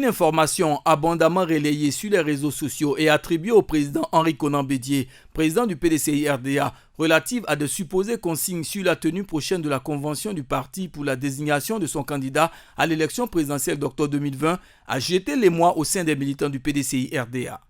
Une information abondamment relayée sur les réseaux sociaux et attribuée au président Henri Konan Bédié, président du PDCI-RDA, relative à de supposées consignes sur la tenue prochaine de la convention du parti pour la désignation de son candidat à l'élection présidentielle d'octobre 2020, a jeté l'émoi au sein des militants du PDCI-RDA.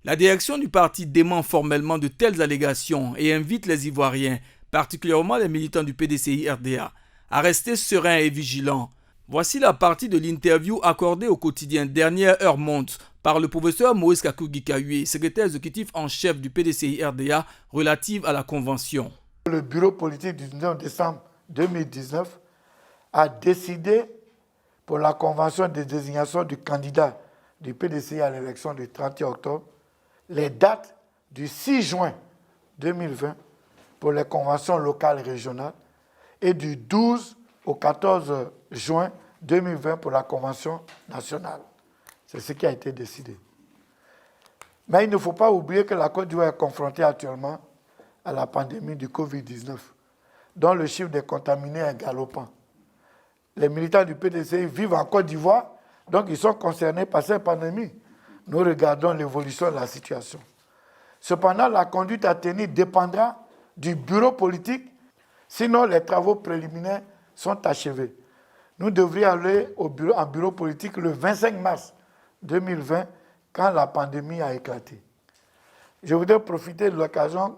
La direction du parti dément formellement de telles allégations et invite les Ivoiriens, particulièrement les militants du PDCI-RDA, à rester sereins et vigilants. Voici la partie de l'interview accordée au quotidien Dernière Heure Monte par le professeur Maurice Kakougui-Kayoué, secrétaire exécutif en chef du PDCI-RDA, relative à la convention. Le bureau politique du 19 décembre 2019 a décidé pour la convention de désignation du candidat du PDCI à l'élection du 31 octobre les dates du 6 juin 2020 pour les conventions locales et régionales et du 12 au 14 juin 2020 pour la Convention nationale. C'est ce qui a été décidé. Mais il ne faut pas oublier que la Côte d'Ivoire est confrontée actuellement à la pandémie du Covid-19, dont le chiffre des contaminés est galopant. Les militants du PDCI vivent en Côte d'Ivoire, donc ils sont concernés par cette pandémie. Nous regardons l'évolution de la situation. Cependant, la conduite à tenir dépendra du bureau politique, sinon les travaux préliminaires sont achevés. Nous devrions aller en bureau politique le 25 mars 2020, quand la pandémie a éclaté. Je voudrais profiter de l'occasion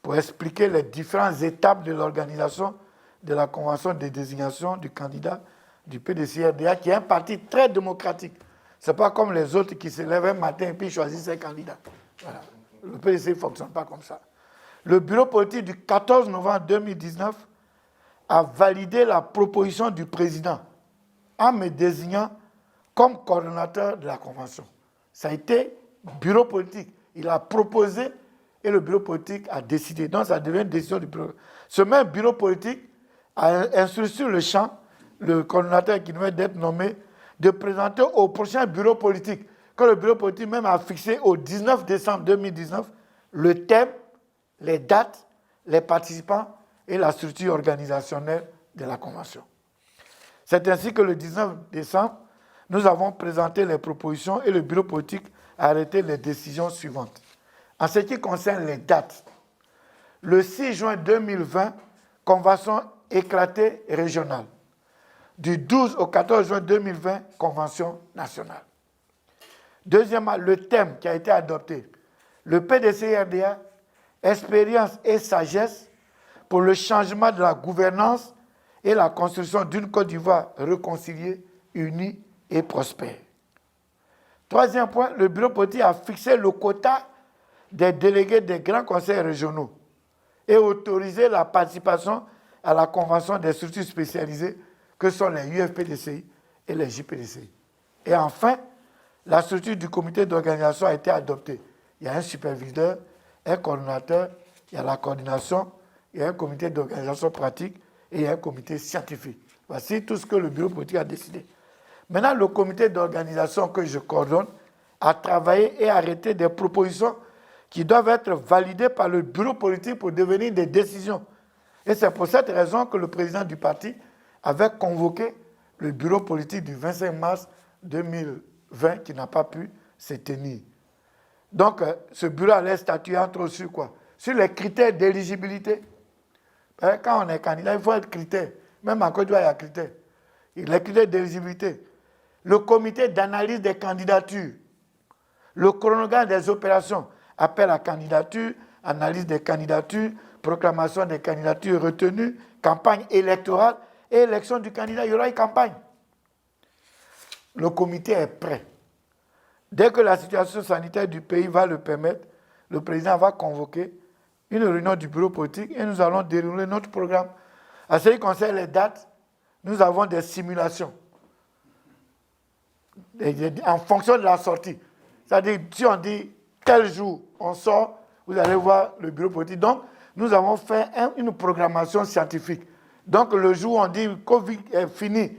pour expliquer les différentes étapes de l'organisation de la convention de désignation du candidat du PDCI-RDA, qui est un parti très démocratique. Ce n'est pas comme les autres qui se lèvent un matin et puis choisissent ses candidats. Voilà. Le PDCI ne fonctionne pas comme ça. Le bureau politique du 14 novembre 2019 a validé la proposition du président en me désignant comme coordonnateur de la convention. Ça a été bureau politique. Il a proposé et le bureau politique a décidé. Donc ça devient une décision du bureau. Ce même bureau politique a instruit sur le champ le coordonnateur qui devait être nommé de présenter au prochain bureau politique, que le bureau politique même a fixé au 19 décembre 2019 le thème, les dates, les participants et la structure organisationnelle de la Convention. C'est ainsi que le 19 décembre, nous avons présenté les propositions et le bureau politique a arrêté les décisions suivantes. En ce qui concerne les dates, le 6 juin 2020, convention éclatée régionale. Du 12 au 14 juin 2020, convention nationale. Deuxièmement, le thème qui a été adopté, le PDCI-RDA, expérience et sagesse pour le changement de la gouvernance et la construction d'une Côte d'Ivoire réconciliée, unie et prospère. Troisième point, le bureau politique a fixé le quota des délégués des grands conseils régionaux et autorisé la participation à la convention des structures spécialisées que sont les UFPDCI et les JPDCI. Et enfin, la structure du comité d'organisation a été adoptée. Il y a un superviseur, un coordonnateur, il y a la coordination, il y a un comité d'organisation pratique et il y a un comité scientifique. Voici tout ce que le bureau politique a décidé. Maintenant, le comité d'organisation que je coordonne a travaillé et arrêté des propositions qui doivent être validées par le bureau politique pour devenir des décisions. Et c'est pour cette raison que le président du parti avait convoqué le bureau politique du 25 mars 2020 qui n'a pas pu se tenir. Donc, ce bureau allait statuer entre autres sur quoi? Sur les critères d'éligibilité. Quand on est candidat, il faut être critère. Même en Côte d'Ivoire, il y a critères. Les critères d'éligibilité. Le comité d'analyse des candidatures. Le chronogramme des opérations. Appel à candidature, analyse des candidatures, proclamation des candidatures retenues, campagne électorale et élection du candidat. Il y aura une campagne. Le comité est prêt. Dès que la situation sanitaire du pays va le permettre, le président va convoquer une réunion du bureau politique et nous allons dérouler notre programme. À ce qui concerne les dates, nous avons des simulations en fonction de la sortie. C'est-à-dire, si on dit tel jour on sort, vous allez voir le bureau politique. Donc, nous avons fait une programmation scientifique. Donc, le jour où on dit Covid est fini,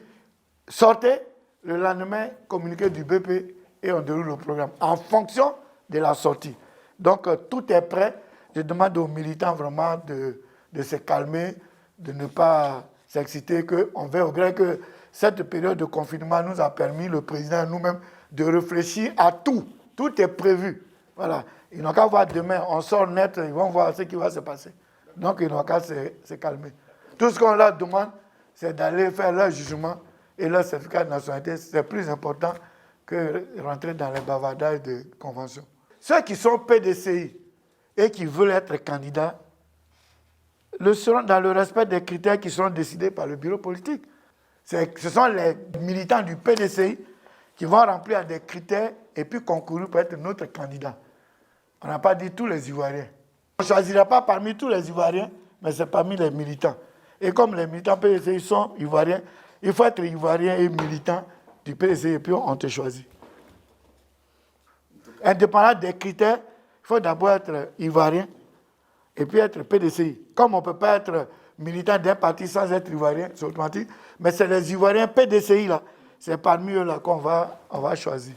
sortez, le lendemain, communiqué du BP et on déroule le programme en fonction de la sortie. Donc, tout est prêt. Je demande aux militants vraiment de se calmer, de ne pas s'exciter, qu'on veut au gré que cette période de confinement nous a permis, le président et nous-mêmes, de réfléchir à tout. Tout est prévu. Voilà. Ils n'ont qu'à voir demain, on sort net, ils vont voir ce qui va se passer. Donc, ils n'ont qu'à se calmer. Tout ce qu'on leur demande, c'est d'aller faire leur jugement et leur certificat de nationalité. C'est plus important que rentrer dans les bavardages de convention. Ceux qui sont PDCI et qui veulent être candidats le seront dans le respect des critères qui seront décidés par le bureau politique. Ce sont les militants du PDCI qui vont remplir des critères et puis concourir pour être notre candidat. On n'a pas dit tous les Ivoiriens. On ne choisira pas parmi tous les Ivoiriens, mais c'est parmi les militants. Et comme les militants PDCI sont Ivoiriens, il faut être Ivoirien et militant du PDCI et puis on te choisit. Indépendant des critères, il faut d'abord être Ivoirien et puis être PDCI. Comme on ne peut pas être militant d'un parti sans être Ivoirien, c'est automatique, mais c'est les Ivoiriens PDCI là, c'est parmi eux là qu'on va choisir.